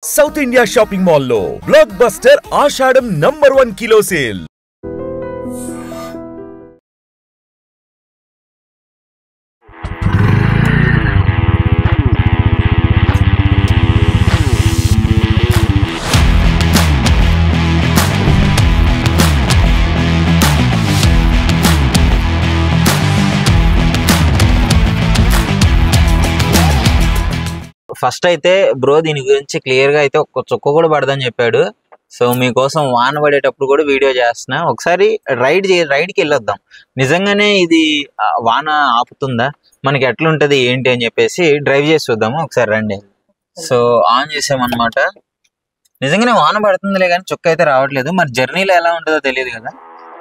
South India shopping mall లో block buster ఆషాఢం #1 kilo sale. First అయితే bro దీని గురించి క్లియర్ గా అయితే ఒక చుక్క కూడా పడదని చెప్పాడు. సో మీకోసం వాన పడేటప్పుడు కూడా వీడియో చేస్తున్నా. ఒకసారి రైడ్కి వెళ్ళొద్దాం. నిజంగానే ఇది వాన ఆపుతుందా, మనకి ఎట్లుంటది ఏంటి అని చెప్పేసి డ్రైవ్ చేసి చూద్దాము. ఒకసారి రండి. సో ఆన్ చేసామన్నమాట. నిజంగానే వాన పడుతుందిలే కానీ చుక్క అయితే రావట్లేదు. మరి జర్నీలో ఎలా ఉంటుందో తెలియదు కదా,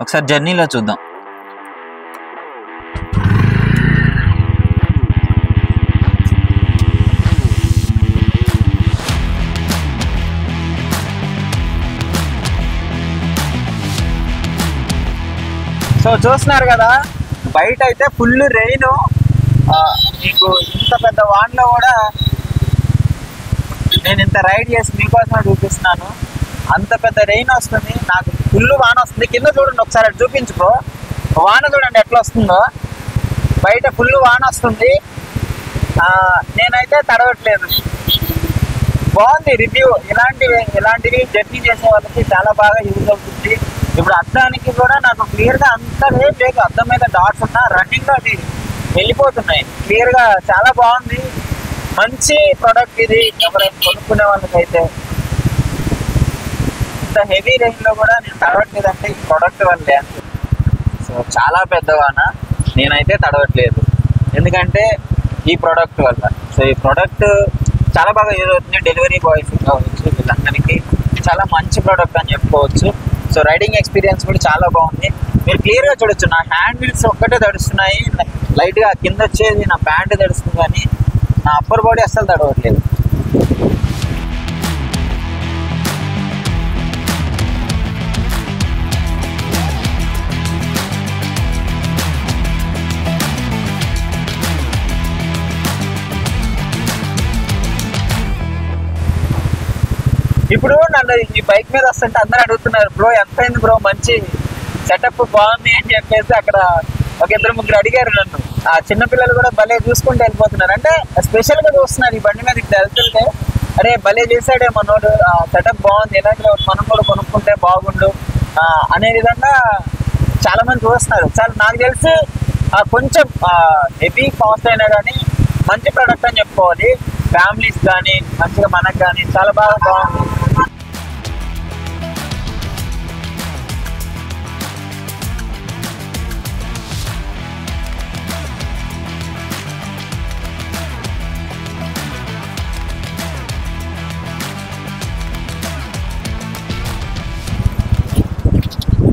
ఒకసారి జర్నీలో చూద్దాం. సో చూస్తున్నారు కదా, బయట అయితే ఫుల్ రెయిన్. మీకు ఇంత పెద్ద వాన్లో కూడా నేను ఇంత రైడ్ చేసి మీకోసమే చూపిస్తున్నాను. అంత పెద్ద రెయిన్ వస్తుంది, నాకు ఫుల్ వాన వస్తుంది. కింద చూడండి ఒకసారి, అటు చూపించుకో. వాన చూడండి ఎట్లా వస్తుందో. బయట ఫుల్ వాన వస్తుంది, నేనైతే తడవట్లేదు. బాగుంది రివ్యూ. ఇలాంటివి జర్నీ చేసే వాళ్ళకి చాలా బాగా యూజ్ అవుతుంది. ఇప్పుడు అద్దానికి కూడా నాకు క్లియర్ గా అంత లేదు, అద్దం మీద డాట్స్ ఉన్నా రన్నింగ్ లో అది వెళ్ళిపోతున్నాయి క్లియర్ గా. చాలా బాగుంది, మంచి ప్రోడక్ట్ ఇది. ఎవరైనా కొనుక్కునే వాళ్ళకైతే ఇంత హెవీ రేంజ్ లో కూడా నేను తడవట్లేదంటే ఈ ప్రోడక్ట్ వల్లే. సో చాలా పెద్దవాన, నేనైతే తడవట్లేదు ఎందుకంటే ఈ ప్రోడక్ట్ వల్ల. సో ఈ ప్రోడక్ట్ చాలా బాగా యూజ్ అవుతుంది. డెలివరీ బాయ్స్ కావచ్చు, వీళ్ళందరికీ చాలా మంచి ప్రోడక్ట్ అని చెప్పుకోవచ్చు. సో రైడింగ్ ఎక్స్పీరియన్స్ కూడా చాలా బాగుంది. మీరు క్లియర్గా చూడొచ్చు, నా హ్యాండ్ వీల్స్ ఒక్కటే తడుస్తున్నాయి. లైట్గా కింద వచ్చేది నా ప్యాంట్ తడుస్తుంది, కానీ నా అప్పర్ బాడీ అస్సలు తడవట్లేదు. ఇప్పుడు నన్ను ఈ బైక్ మీద వస్తుంటే అందరూ అడుగుతున్నారు, బ్రో ఎంత అయింది బ్రో, మంచి సెటప్ బాగుంది అని చెప్పేసి. అక్కడ ఒక 2-3 అడిగారు నన్ను. ఆ చిన్నపిల్లలు కూడా భలే చూసుకుంటూ వెళ్ళిపోతున్నారు. అంటే స్పెషల్ గా చూస్తున్నారు ఈ బండి మీద ఇక్కడ వెళ్తుంటే, అరే భలే చేశాడే మనోడు, సెటప్ బాగుంది, ఇలాంటి మనం కూడా కొనుక్కుంటే బాగుండు అనే విధంగా చాలా మంది చూస్తున్నారు. చాలా నాకు తెలిసి కొంచెం హెవీ కాస్ట్ అయినా కానీ మంచి ప్రోడక్ట్ అని చెప్పుకోవాలి. ఫ్యామిలీస్ కానీ మంచిగా మనకు కానీ చాలా బాగుంది.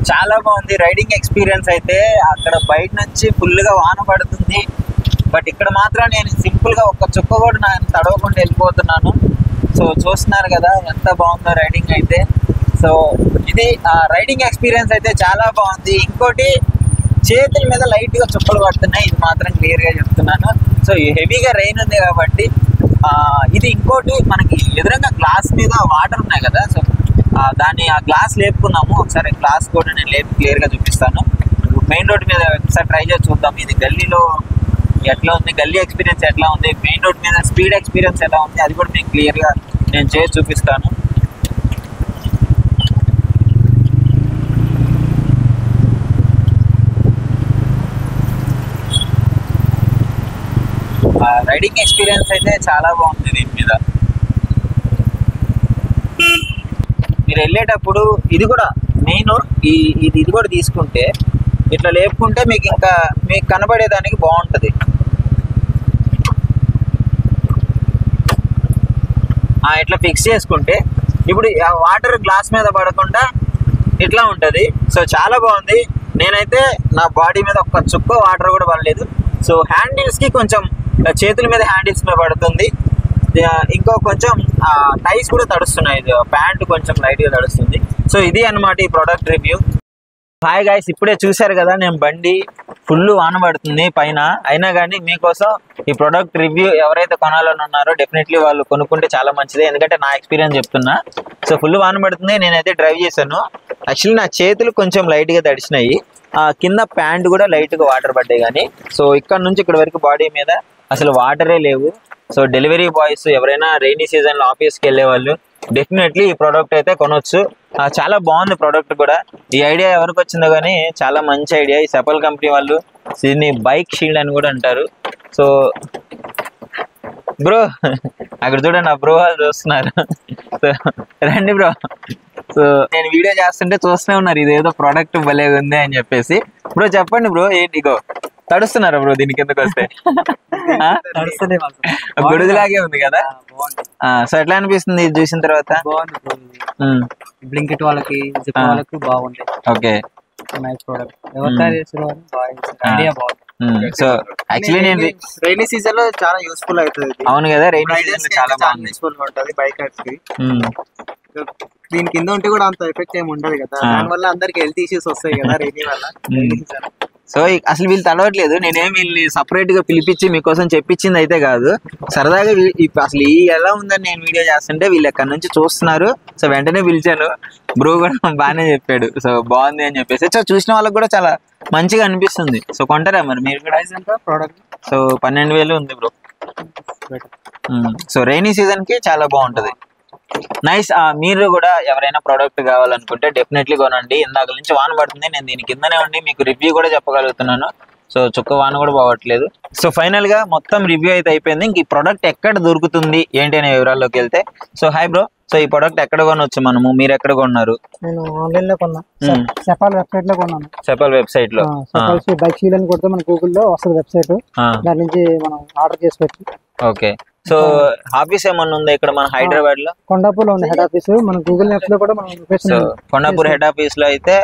చాలా బాగుంది రైడింగ్ ఎక్స్పీరియన్స్ అయితే. అక్కడ బయట నుంచి ఫుల్గా వాన పడుతుంది, బట్ ఇక్కడ మాత్రం నేను సింపుల్గా ఒక చుక్క కూడా నేను తడవకుండా వెళ్ళిపోతున్నాను. సో చూస్తున్నారు కదా ఎంత బాగుందో రైడింగ్ అయితే. సో ఇది రైడింగ్ ఎక్స్పీరియన్స్ అయితే చాలా బాగుంది. ఇంకోటి, చేతుల మీద లైట్గా చుక్కలు పడుతున్నాయి, ఇది మాత్రం క్లియర్గా చెప్తున్నాను. సో హెవీగా రెయిన్ ఉంది కాబట్టి ఇది. ఇంకోటి, మనకి ఎదురుగా గ్లాస్ మీద వాటర్ ఉన్నాయి కదా, సో ఆ గ్లాస్ లేపుకున్నాము. ఒకసారి గ్లాస్ కూడా నేను లేపి క్లియర్గా చూపిస్తాను. మెయిన్ రోడ్ మీద ఒకసారి ట్రై చేసి చూద్దాం ఇది గల్లీలో ఎట్లా ఉంది, గల్లీ ఎక్స్పీరియన్స్ ఎట్లా ఉంది, మెయిన్ రోడ్ మీద స్పీడ్ ఎక్స్పీరియన్స్ ఎలా ఉంది, అది కూడా మీకు క్లియర్గా నేను చేసి చూపిస్తాను. రైడింగ్ ఎక్స్పీరియన్స్ అయితే చాలా బాగుంది దీని మీద. మీరు వెళ్ళేటప్పుడు ఇది కూడా మెయిన్, ఇది కూడా తీసుకుంటే ఇట్లా లేపుకుంటే మీకు కనబడేదానికి బాగుంటుంది. ఇట్లా ఫిక్స్ చేసుకుంటే ఇప్పుడు వాటర్ గ్లాస్ మీద పడకుండా ఇట్లా ఉంటుంది. సో చాలా బాగుంది. నేనైతే నా బాడీ మీద ఒక్క చుక్క వాటర్ కూడా పడలేదు. సో హ్యాండిల్స్కి కొంచెం చేతుల మీద హ్యాండిల్స్ మీద పడుతుంది. ఇంకో కొంచెం టైస్ కూడా తడుస్తున్నాయి, ప్యాంట్ కొంచెం లైట్గా తడుస్తుంది. సో ఇది అన్నమాట ఈ ప్రోడక్ట్ రివ్యూ. హాయ్ గైస్, ఇప్పుడే చూశారు కదా నేను బండి ఫుల్ వాన పడుతుంది పైన, అయినా కానీ మీకోసం ఈ ప్రోడక్ట్ రివ్యూ ఎవరైతే కొనాలని ఉన్నారో డెఫినెట్లీ వాళ్ళు కొనుక్కుంటే చాలా మంచిది, ఎందుకంటే నా ఎక్స్పీరియన్స్ చెప్తున్నా. సో ఫుల్ వాన పడుతుంది, నేనైతే డ్రైవ్ చేశాను. యాక్చువల్లీ నా చేతులు కొంచెం లైట్గా తడిచినాయి, కింద ప్యాంట్ కూడా లైట్గా వాటర్ పడ్డాయి కానీ. సో ఇక్కడ నుంచి ఇక్కడ వరకు బాడీ మీద అసలు వాటరే లేవు. సో డెలివరీ బాయ్స్ ఎవరైనా రైనీ సీజన్లో ఆఫీస్కి వెళ్ళే వాళ్ళు డెఫినెట్లీ ఈ ప్రోడక్ట్ అయితే కొనొచ్చు. చాలా బాగుంది ప్రోడక్ట్ కూడా. ఈ ఐడియా ఎవరికి వచ్చిందో కానీ చాలా మంచి ఐడియా. ఈ సెపల్ కంపెనీ వాళ్ళు దీన్ని బైక్ షీల్డ్ అని కూడా అంటారు. సో బ్రో అక్కడ చూడండి, నా బ్రో వాళ్ళు చూస్తున్నారు. సో రండి బ్రో. సో నేను వీడియో చేస్తుంటే చూస్తూనే ఉన్నారు ఇదేదో ప్రోడక్ట్ భలే ఉంది అని చెప్పేసి. బ్రో చెప్పండి బ్రో, ఏంటి ఇగో తడుస్తున్నారా బ్రో దీని కిందకు వస్తే? గొడుగులాగే ఉంది కదా. సో ఎట్లా అనిపిస్తుంది ఇది చూసిన తర్వాత? బ్లింకిట్ వాళ్ళకి బాగుంది. Okay, nice product. ఎవరు తయారు చేసారు? ఐడియా బాగుంది. సో యాక్చువల్లీ నేను రైనీ సీజన్ లో చాలా యూస్ఫుల్ అవుతుంది. అవును కదా, రైనీ సీజన్ చాలా బాగుంది, యూస్ఫుల్ ఉంటుంది బైకర్స్ కి. దీని కింద ఉంటే కూడా అంత ఎఫెక్ట్ ఏమి ఉండదు కదా, దానివల్ల అందరికి హెల్త్ ఇష్యూస్ వస్తాయి కదా రైనీ వల్ల. సో అసలు వీళ్ళు తడవట్లేదు, నేనేం వీళ్ళని సపరేట్ గా పిలిపించి మీకోసం చెప్పించింది అయితే కాదు. సరదాగా అసలు ఈ ఎలా ఉందని నేను వీడియో చేస్తుంటే వీళ్ళు ఎక్కడి నుంచి చూస్తున్నారు. సో వెంటనే పిలిచాను, బ్రో కూడా బాగానే చెప్పాడు. సో బాగుంది అని చెప్పేసి. సో చూసిన వాళ్ళకి కూడా చాలా మంచిగా అనిపిస్తుంది. సో కొంటారా మరి మీరు కూడా? ప్రోడక్ట్ సో 12,000 ఉంది బ్రో. సో రైనీ సీజన్ కి చాలా బాగుంటది. నైస్. మీరు కూడా ఎవరైనా ప్రోడక్ట్ కావాలనుకుంటే డెఫినెట్లీ కొనండి. ఇందాక నుంచి వాన పడుతుంది, నేను దీని కిందనే ఉండి మీకు రివ్యూ కూడా చెప్పగలుగుతున్నాను. సో చుక్క వాన కూడా పోవట్లేదు. సో ఫైనల్ గా మొత్తం రివ్యూ అయితే అయిపోయింది. ఇంక ఈ ప్రోడక్ట్ ఎక్కడ దొరుకుతుంది ఏంటి అనే వివరాల్లోకి వెళ్తే, సో హాయ్ బ్రో, సో ఈ ప్రోడక్ట్ ఎక్కడ కొనవచ్చు మనము? మీరు ఎక్కడ కొన్నారు? నేను ఆన్లైన్ లో కొన్నా, సెపాల్ వెబ్సైట్ లో కొన్నాను. సెపాల్ వెబ్సైట్ లో బైక్ షీల్ అని కొడితే మన గూగుల్ లో వస్తుంది వెబ్సైట్, దాని నుంచి మనం ఆర్డర్ చేసి పెట్టి. ఓకే. సో ఆఫీస్ ఏమన్నా ఉందా ఇక్కడ మన హైదరాబాద్ లో? కొండాపూర్ లో ఉంది హెడ్ ఆఫీస్. మన గూగుల్ మ్యాప్స్ లో కూడా మనం సో కొండాపూర్ హెడ్ ఆఫీస్ లో అయితే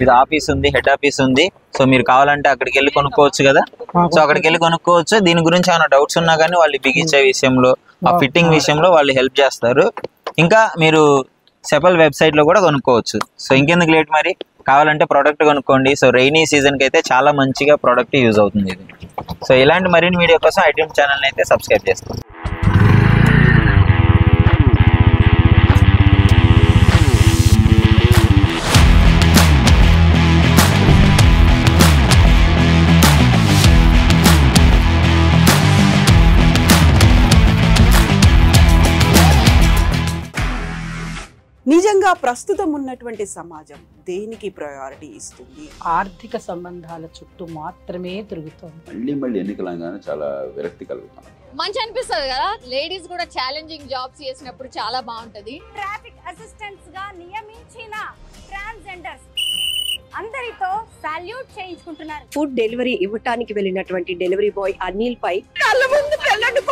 ఇది ఆఫీస్ ఉంది, హెడ్ ఆఫీస్ ఉంది. సో మీరు కావాలంటే అక్కడికి వెళ్ళి కొనుక్కోవచ్చు కదా. సో అక్కడికి వెళ్ళి కొనుక్కోవచ్చు. దీని గురించి ఏమైనా డౌట్స్ ఉన్నా కానీ వాళ్ళు బిగించే విషయంలో, ఆ ఫిట్టింగ్ విషయంలో వాళ్ళు హెల్ప్ చేస్తారు. ఇంకా మీరు సెపల్ వెబ్సైట్ లో కూడా కొనుక్కోవచ్చు. సో ఇంకెందుకు లేట్, మరి కావాలంటే ప్రోడక్ట్ కొనుక్కోండి. సో రైనీ సీజన్ కి అయితే చాలా మంచిగా ప్రోడక్ట్ యూజ్ అవుతుంది ఇది. సో ఇలాంటి మరిన్ని వీడియో కోసం ఐటమ్ ఛానల్ అయితే సబ్స్క్రైబ్ చేసుకోండి. నిజంగా ప్రస్తుతం ఉన్నటువంటి సమాజం దేనికి ప్రయారిటీ ఇస్తుంది? ఆర్థిక సంబంధాల చుట్టూ మాత్రమే తిరుగుతోంది. మళ్ళీ ఎన్నికలంగానే చాలా విరక్తి కలుగుతాం. మంచి అనిపిస్తుంది కదా, లేడీస్ కూడా ఛాలెంజింగ్ జాబ్స్ చేసినప్పుడు చాలా బాగుంటది. ట్రాఫిక్ అసిస్టెంట్స్ గా నియమించిన ట్రాన్స్జెండర్స్ అందరితో సాల్యూట్ చేయించుకుంటున్నారు. ఫుడ్ డెలివరీ ఇవ్వటానికి వెళ్ళినటువంటి డెలివరీ బాయ్ అనిల్ పై కళ్ళ ముందు పెళ్ళండి